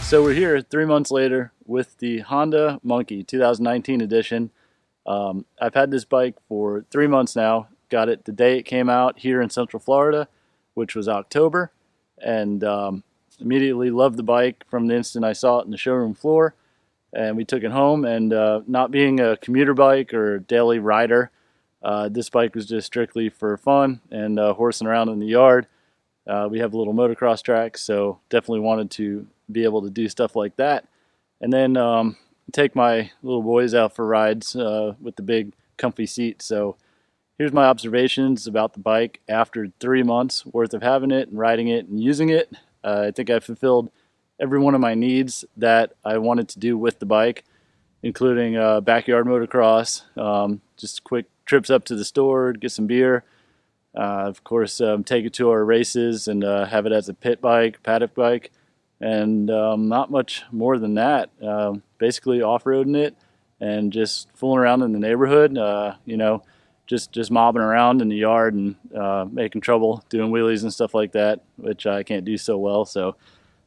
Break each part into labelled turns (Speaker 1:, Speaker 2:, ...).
Speaker 1: So we're here 3 months later with the Honda Monkey 2019 edition. I've had this bike for 3 months now. Got it the day it came out here in Central Florida, which was October, and immediately loved the bike from the instant I saw it in the showroom floor. And we took it home, and not being a commuter bike or a daily rider, this bike was just strictly for fun and horsing around in the yard. We have a little motocross track, so definitely wanted to be able to do stuff like that. And then take my little boys out for rides with the big comfy seat. So here's my observations about the bike after 3 months worth of having it and riding it and using it. I think I fulfilled every one of my needs that I wanted to do with the bike, including backyard motocross, just quick trips up to the store, get some beer, of course take it to our races and have it as a pit bike, paddock bike, and not much more than that. Basically off-roading it and just fooling around in the neighborhood, just mobbing around in the yard and making trouble, doing wheelies and stuff like that, which I can't do so well. So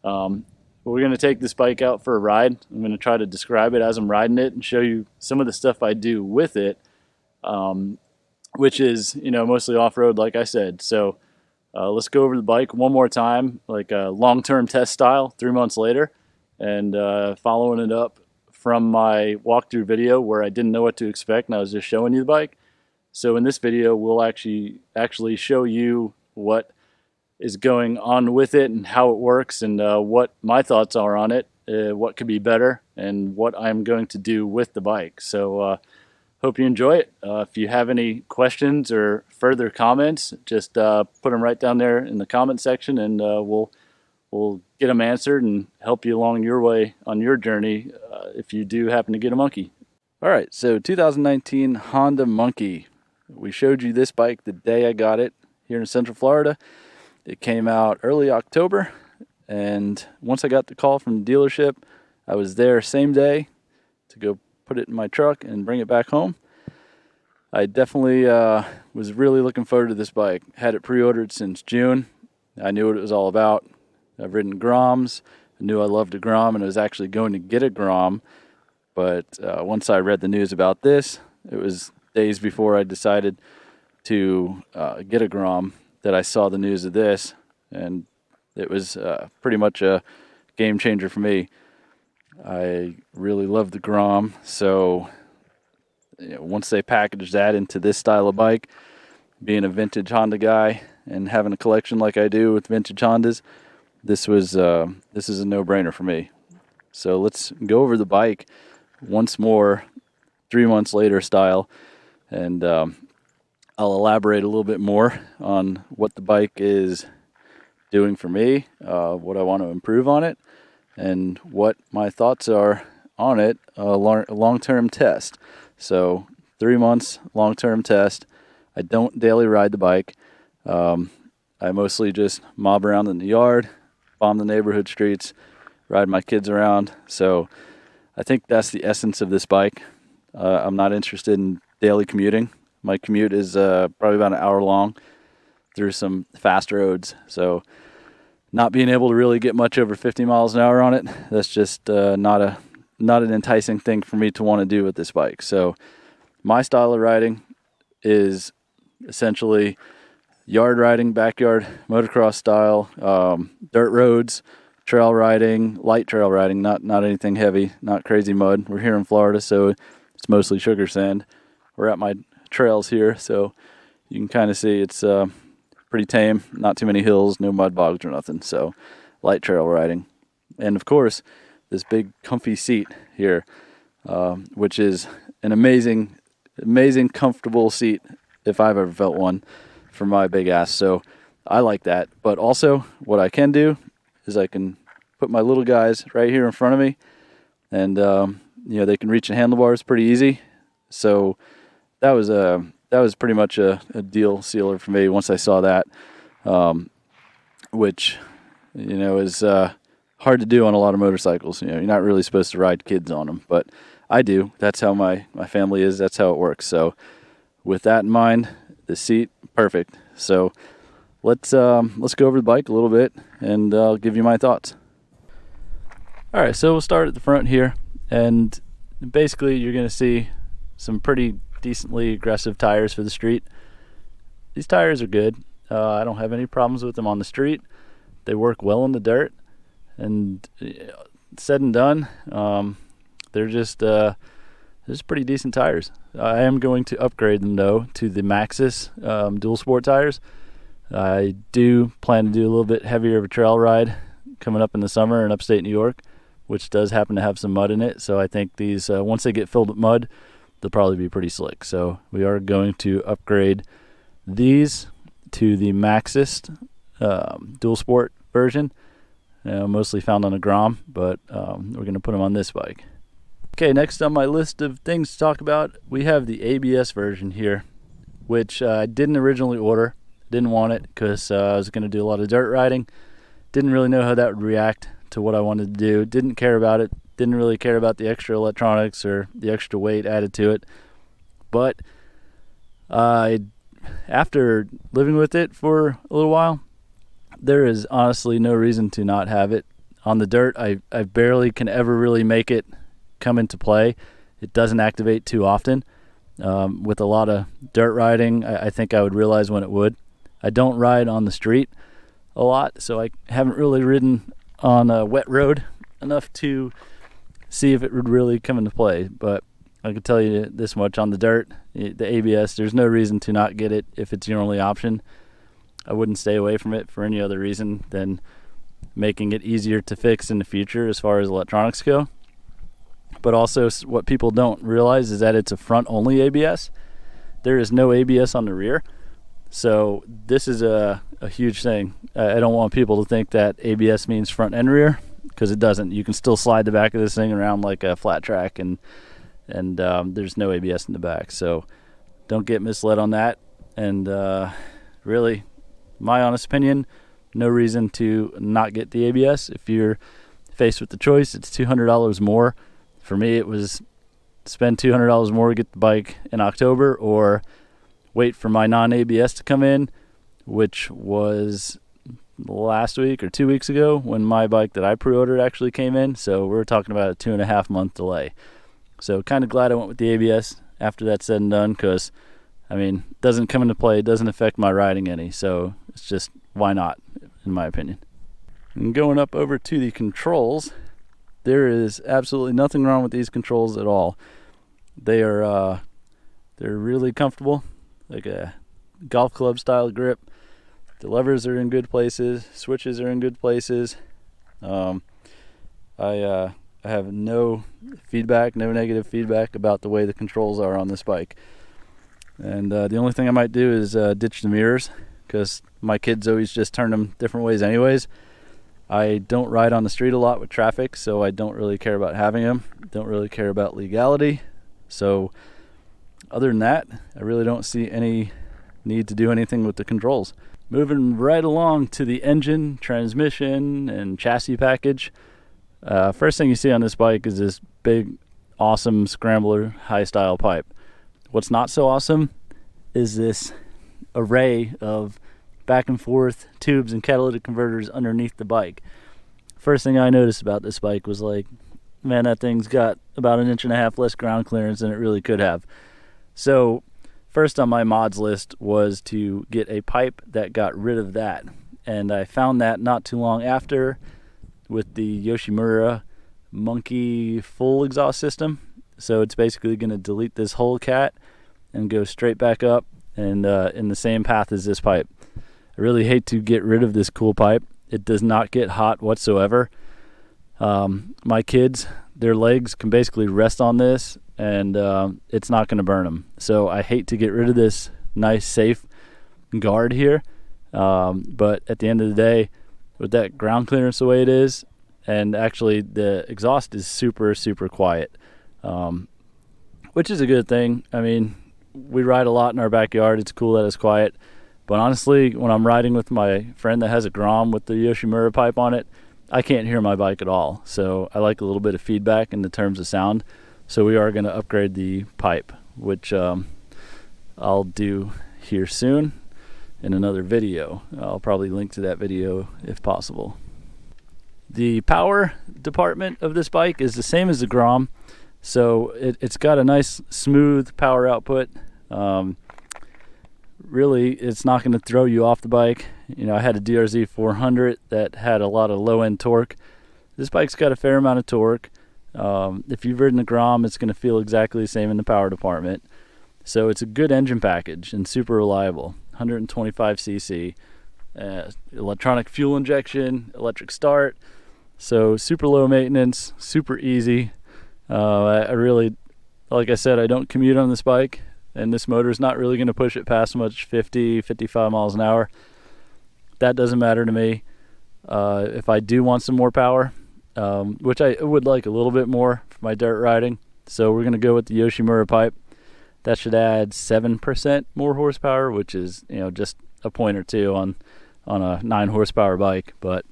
Speaker 1: we're going to take this bike out for a ride. I'm going to try to describe it as I'm riding it and show you some of the stuff I do with it, which is, mostly off-road, like I said. So let's go over the bike one more time, like a long-term test style 3 months later, and following it up from my walkthrough video where I didn't know what to expect and I was just showing you the bike. So in this video, we'll actually show you what is going on with it and how it works and what my thoughts are on it, what could be better, and what I'm going to do with the bike. So hope you enjoy it. If you have any questions or further comments, just put them right down there in the comment section, and we'll get them answered and help you along your way on your journey if you do happen to get a monkey. All right, so 2019 Honda Monkey. We showed you this bike the day I got it here in Central Florida. It came out early October, and once I got the call from the dealership, I was there same day to go put it in my truck and bring it back home. I definitely was really looking forward to this bike. Had it pre-ordered since June. I knew what it was all about. I've ridden Groms. I knew I loved a Grom, and I was actually going to get a Grom. But once I read the news about this, it was days before I decided to get a Grom that I saw the news of this, and it was pretty much a game changer for me. I really love the Grom, so once they packaged that into this style of bike, being a vintage Honda guy and having a collection like I do with vintage Hondas, this is a no-brainer for me. So let's go over the bike once more, 3 months later style, and I'll elaborate a little bit more on what the bike is doing for me, what I want to improve on it, and what my thoughts are on it, a long-term test. So 3 months, long-term test. I don't daily ride the bike. I mostly just mob around in the yard, bomb the neighborhood streets, ride my kids around. So I think that's the essence of this bike. I'm not interested in daily commuting. My commute is probably about an hour long through some fast roads. So not being able to really get much over 50 miles an hour on it, that's just not an enticing thing for me to want to do with this bike. So my style of riding is essentially yard riding, backyard motocross style, dirt roads, trail riding, light trail riding, not anything heavy, not crazy mud. We're here in Florida, so it's mostly sugar sand. We're at my trails here, so you can kind of see it's pretty tame, not too many hills, no mud bogs or nothing. So light trail riding, and of course this big comfy seat here, which is an amazing comfortable seat if I've ever felt one for my big ass. So I like that. But also what I can do is I can put my little guys right here in front of me, and they can reach the handlebars pretty easy. So that was pretty much a deal sealer for me once I saw that, which is hard to do on a lot of motorcycles. You're not really supposed to ride kids on them, but I do. That's how my family is. That's how it works. So with that in mind, the seat, perfect. So let's go over the bike a little bit, and I'll give you my thoughts. All right, so we'll start at the front here, and basically you're going to see some pretty decently aggressive tires for the street. These tires are good. I don't have any problems with them on the street. They work well in the dirt, and said and done, they're just pretty decent tires. I am going to upgrade them though to the Maxxis dual sport tires. I do plan to do a little bit heavier of a trail ride coming up in the summer in upstate New York, which does happen to have some mud in it. So I think these, once they get filled with mud, they'll probably be pretty slick. So we are going to upgrade these to the Maxxis dual sport version, mostly found on a Grom, but we're going to put them on this bike. Okay, next on my list of things to talk about, we have the ABS version here, which I didn't originally order. Didn't want it because I was going to do a lot of dirt riding. Didn't really know how that would react to what I wanted to do. Didn't care about it. Didn't really care about the extra electronics or the extra weight added to it. But after living with it for a little while, there is honestly no reason to not have it. On the dirt, I barely can ever really make it come into play. It doesn't activate too often. With a lot of dirt riding, I think I would realize when it would. I don't ride on the street a lot, so I haven't really ridden on a wet road enough to see if it would really come into play. But I can tell you this much: on the dirt, the ABS, there's no reason to not get it if it's your only option. I wouldn't stay away from it for any other reason than making it easier to fix in the future as far as electronics go. But also, what people don't realize is that it's a front-only ABS. There is no ABS on the rear. So this is a huge thing. I don't want people to think that ABS means front and rear, because it doesn't. You can still slide the back of this thing around like a flat track, and there's no ABS in the back. So don't get misled on that. And really, my honest opinion, no reason to not get the ABS. If you're faced with the choice, it's $200 more. For me, it was spend $200 more to get the bike in October, or wait for my non-ABS to come in, which was last week or 2 weeks ago when my bike that I pre-ordered actually came in. So we're talking about a 2.5 month delay. So kind of glad I went with the ABS after that's said and done, because I mean, it doesn't come into play, it doesn't affect my riding any. So it's just, why not, in my opinion. And going up over to the controls, there is absolutely nothing wrong with these controls at all. They are they're really comfortable, like a golf club style grip. The levers are in good places, switches are in good places. I have no feedback, no negative feedback about the way the controls are on this bike. And the only thing I might do is ditch the mirrors, because my kids always just turn them different ways anyways. I don't ride on the street a lot with traffic, so I don't really care about having them. Don't really care about legality. So other than that, I really don't see any need to do anything with the controls. Moving right along to the engine, transmission, and chassis package. First thing you see on this bike is this big, awesome scrambler high-style pipe. What's not so awesome is this array of back and forth tubes and catalytic converters underneath the bike. First thing I noticed about this bike was like, man, that thing's got about 1.5 inches less ground clearance than it really could have. So first on my mods list was to get a pipe that got rid of that, and I found that not too long after with the Yoshimura Monkey full exhaust system. So it's basically going to delete this whole cat and go straight back up and in the same path as this pipe. I really hate to get rid of this cool pipe. It does not get hot whatsoever. My kids, their legs can basically rest on this, and it's not going to burn them. So I hate to get rid of this nice, safe guard here. But at the end of the day, with that ground clearance the way it is, and actually the exhaust is super, super quiet, which is a good thing. I mean, we ride a lot in our backyard. It's cool that it's quiet. But honestly, when I'm riding with my friend that has a Grom with the Yoshimura pipe on it, I can't hear my bike at all. So I like a little bit of feedback in the terms of sound. So we are going to upgrade the pipe, which I'll do here soon in another video. I'll probably link to that video if possible. The power department of this bike is the same as the Grom, so it's got a nice smooth power output. Really, it's not going to throw you off the bike. You know, I had a DRZ 400 that had a lot of low-end torque. This bike's got a fair amount of torque. If you've ridden the Grom, it's going to feel exactly the same in the power department. So it's a good engine package and super reliable. 125cc, electronic fuel injection, electric start. So super low maintenance, super easy. I really, like I said, I don't commute on this bike, and this motor is not really going to push it past much 50, 55 miles an hour. That doesn't matter to me. If I do want some more power, which I would like a little bit more for my dirt riding, so we're going to go with the Yoshimura pipe. That should add 7% more horsepower, which is, you know, just a point or two on a 9 horsepower bike. But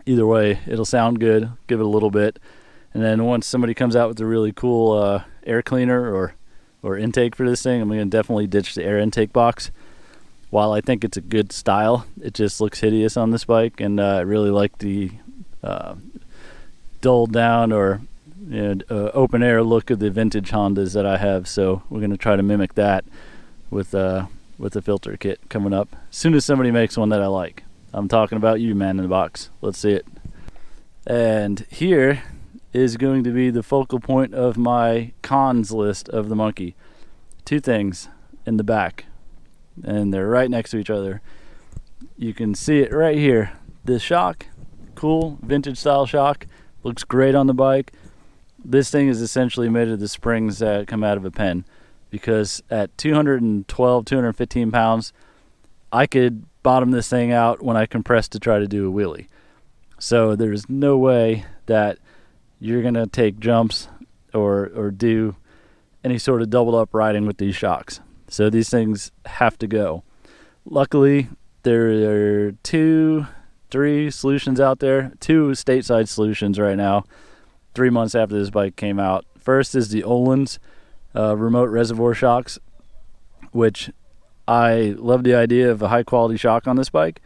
Speaker 1: either way, it'll sound good. Give it a little bit, and then once somebody comes out with a really cool air cleaner or intake for this thing, I'm going to definitely ditch the air intake box. While I think it's a good style, it just looks hideous on this bike, and I really like the dulled down or open air look of the vintage Hondas that I have. So we're going to try to mimic that with the filter kit coming up as soon as somebody makes one that I like. I'm talking about you, man in the box. Let's see it. And here is going to be the focal point of my cons list of the Monkey. 2 things in the back, and they're right next to each other. You can see it right here. The shock, cool vintage style shock, looks great on the bike. This thing is essentially made of the springs that come out of a pen, because at 212, 215 pounds, I could bottom this thing out when I compress to try to do a wheelie. So there's no way that you're going to take jumps or do any sort of doubled up riding with these shocks. So these things have to go. Luckily, there are 2, 3 solutions out there, 2 stateside solutions right now, 3 months after this bike came out. First is the Öhlins remote reservoir shocks, which I love the idea of a high quality shock on this bike,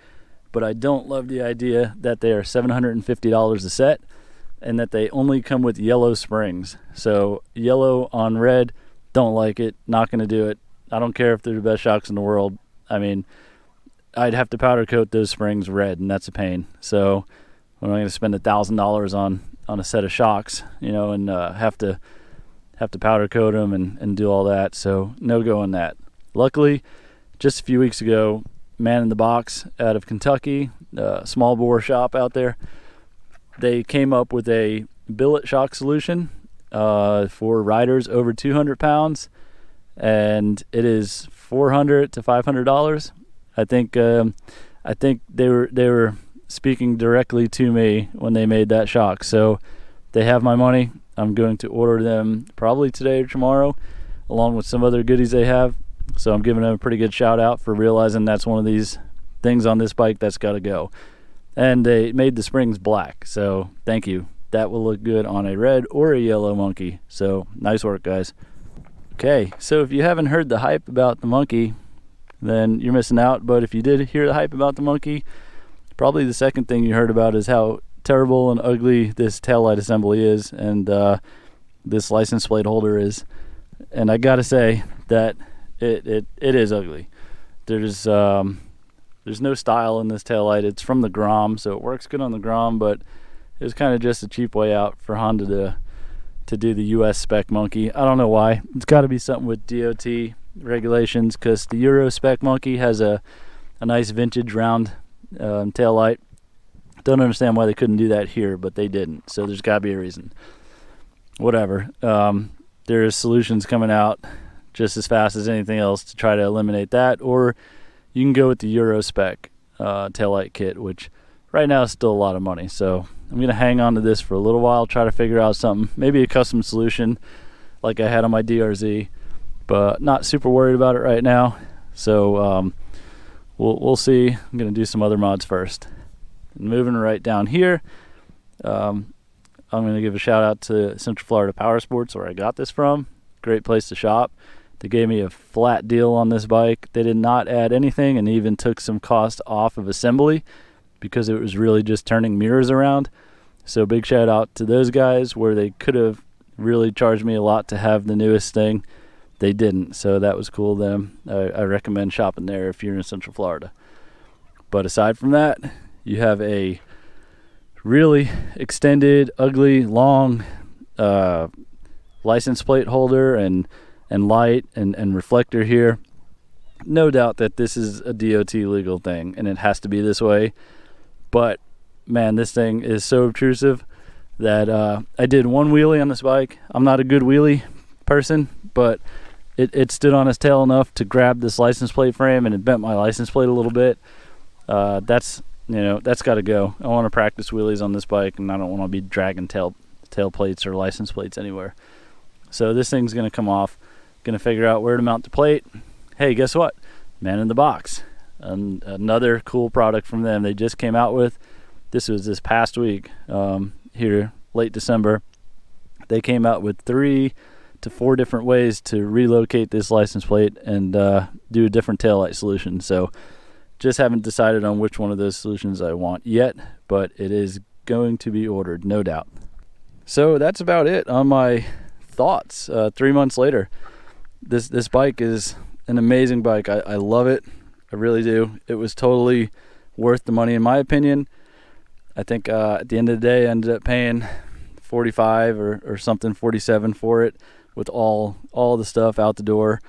Speaker 1: but I don't love the idea that they are $750 a set and that they only come with yellow springs. So yellow on red, don't like it, not going to do it. I don't care if they're the best shocks in the world. I mean, I'd have to powder coat those springs red, and that's a pain. So I'm not going to spend $1,000 on a set of shocks, and have to powder coat them and do all that. So no go on that. Luckily, just a few weeks ago, Man in the Box out of Kentucky, small bore shop out there, they came up with a billet shock solution for riders over 200 pounds, and it is $400 to $500. I think they were speaking directly to me when they made that shock. So they have my money. I'm going to order them probably today or tomorrow, along with some other goodies they have. So I'm giving them a pretty good shout out for realizing that's one of these things on this bike that's got to go. And they made the springs black, so thank you. That will look good on a red or a yellow Monkey. So nice work, guys. Okay, so if you haven't heard the hype about the Monkey, then you're missing out. But if you did hear the hype about the Monkey, probably the second thing you heard about is how terrible and ugly this taillight assembly is, and this license plate holder is. And I gotta say that it is ugly. There's no style in this taillight. It's from the Grom, so it works good on the Grom, but it was kind of just a cheap way out for Honda to do the US spec Monkey. I don't know why. It's got to be something with DOT regulations, because the Euro spec Monkey has a nice vintage round taillight. Don't understand why they couldn't do that here, but they didn't. So there's got to be a reason. Whatever. There's solutions coming out just as fast as anything else to try to eliminate that, or you can go with the Euro spec taillight kit, which right now is still a lot of money. So I'm going to hang on to this for a little while, try to figure out something, maybe a custom solution like I had on my DRZ, but not super worried about it right now. So we'll see. I'm going to do some other mods first. And moving right down here, I'm going to give a shout out to Central Florida Power Sports, where I got this from. Great place to shop. They gave me a flat deal on this bike. They did not add anything and even took some cost off of assembly, because it was really just turning mirrors around. So big shout out to those guys, where they could have really charged me a lot to have the newest thing. They didn't, so that was cool of them. I recommend shopping there if you're in Central Florida. But aside from that, you have a really extended, ugly, long license plate holder and light and reflector here. No doubt that this is a DOT legal thing, and it has to be this way. But man, this thing is so obtrusive that I did one wheelie on this bike. I'm not a good wheelie person, but it stood on its tail enough to grab this license plate frame, and it bent my license plate a little bit. That's got to go. I want to practice wheelies on this bike, and I don't want to be dragging tail plates or license plates anywhere. So this thing's going to come off. Going to figure out where to mount the plate. Hey, guess what? Man in the Box. Another cool product from them. They just came out with, this was this past week, here, late December. They came out with 3 to 4 different ways to relocate this license plate and do a different taillight solution. So just haven't decided on which one of those solutions I want yet, but it is going to be ordered, no doubt. So that's about it on my thoughts 3 months later. This bike is an amazing bike. I love it. I really do. It was totally worth the money in my opinion. I think at the end of the day I ended up paying $45 or something, $47 for it, with all the stuff out the door.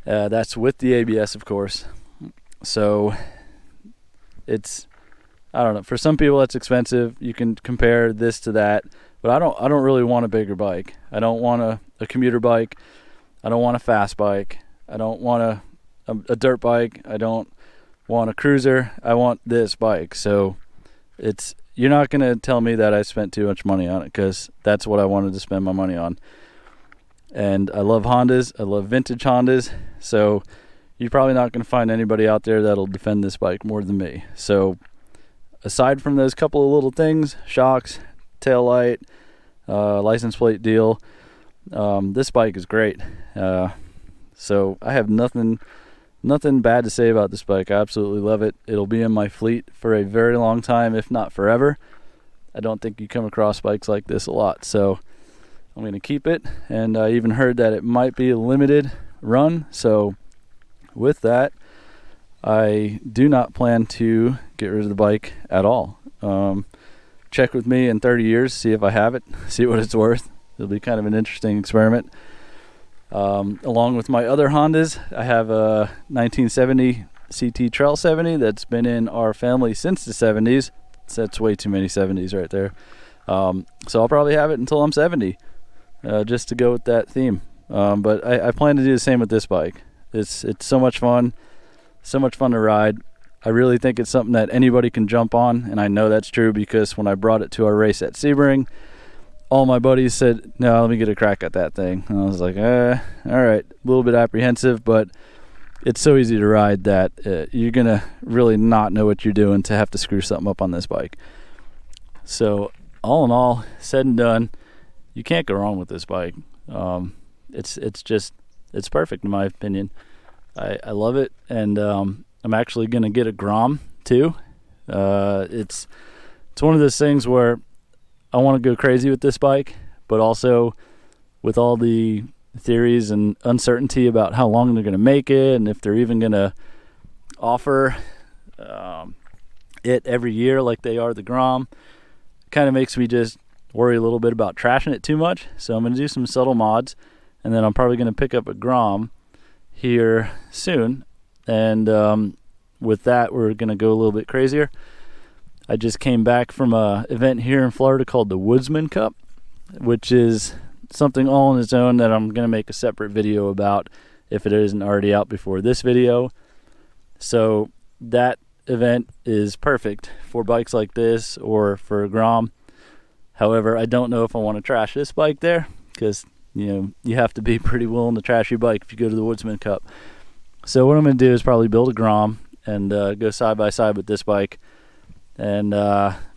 Speaker 1: That's with the ABS, of course. So it's, I don't know, for some people that's expensive. You can compare this to that, but I don't really want a bigger bike. I don't want a commuter bike. I don't want a fast bike. I don't want a dirt bike. I don't want a cruiser. I want this bike. So you're not going to tell me that I spent too much money on it, because that's what I wanted to spend my money on. And I love Hondas. I love vintage Hondas. So you're probably not going to find anybody out there that'll defend this bike more than me. So aside from those couple of little things, shocks, tail light, license plate deal, this bike is great. So I have nothing bad to say about this bike. I absolutely love it. It'll be in my fleet for a very long time, if not forever. I don't think you come across bikes like this a lot, so I'm going to keep it. And I even heard that it might be a limited run, so with that, I do not plan to get rid of the bike at all. Check with me in 30 years, see if I have it, see what it's worth. It'll be kind of an interesting experiment. Along with my other Hondas, I have a 1970 CT Trail 70 that's been in our family since the 70s. So that's way too many 70s right there. So I'll probably have it until I'm 70, just to go with that theme. But I plan to do the same with this bike. It's so much fun to ride. I really think it's something that anybody can jump on, and I know that's true because when I brought it to our race at Sebring, all my buddies said, no, let me get a crack at that thing. And I was like, all right, a little bit apprehensive, but it's so easy to ride that you're going to really not know what you're doing to have to screw something up on this bike. So all in all, said and done, you can't go wrong with this bike. It's perfect in my opinion. I love it, and I'm actually going to get a Grom too. It's one of those things where I want to go crazy with this bike, but also with all the theories and uncertainty about how long they're going to make it and if they're even going to offer it every year like they are the Grom, kind of makes me just worry a little bit about trashing it too much. So I'm going to do some subtle mods, and then I'm probably going to pick up a Grom here soon. And with that, we're going to go a little bit crazier. I just came back from an event here in Florida called the Woodsman Cup, which is something all on its own that I'm going to make a separate video about if it isn't already out before this video. So that event is perfect for bikes like this or for a Grom. However, I don't know if I want to trash this bike there, because you have to be pretty willing to trash your bike if you go to the Woodsman Cup. So what I'm going to do is probably build a Grom and go side by side with this bike, and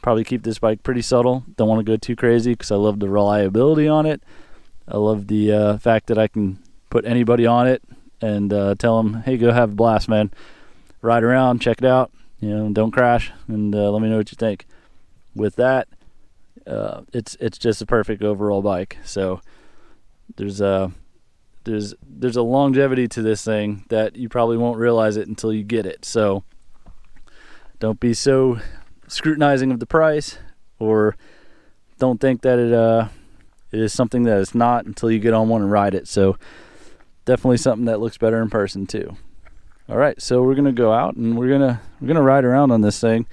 Speaker 1: probably keep this bike pretty subtle. Don't want to go too crazy because I love the reliability on it. I love the fact that I can put anybody on it and tell them, hey, go have a blast, man. Ride around, check it out, don't crash, and let me know what you think. With that, it's just a perfect overall bike. So there's a longevity to this thing that you probably won't realize it until you get it. So don't be so scrutinizing of the price, or don't think that it is something that it's not until you get on one and ride it. So definitely something that looks better in person too. All right, so we're gonna go out and we're gonna ride around on this thing.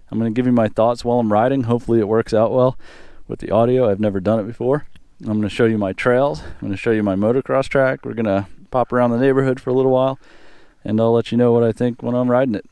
Speaker 1: I'm gonna give you my thoughts while I'm riding. Hopefully it works out well with the audio. I've never done it before. I'm gonna show you my trails. I'm gonna show you my motocross track. We're gonna pop around the neighborhood for a little while, and I'll let you know what I think when I'm riding it.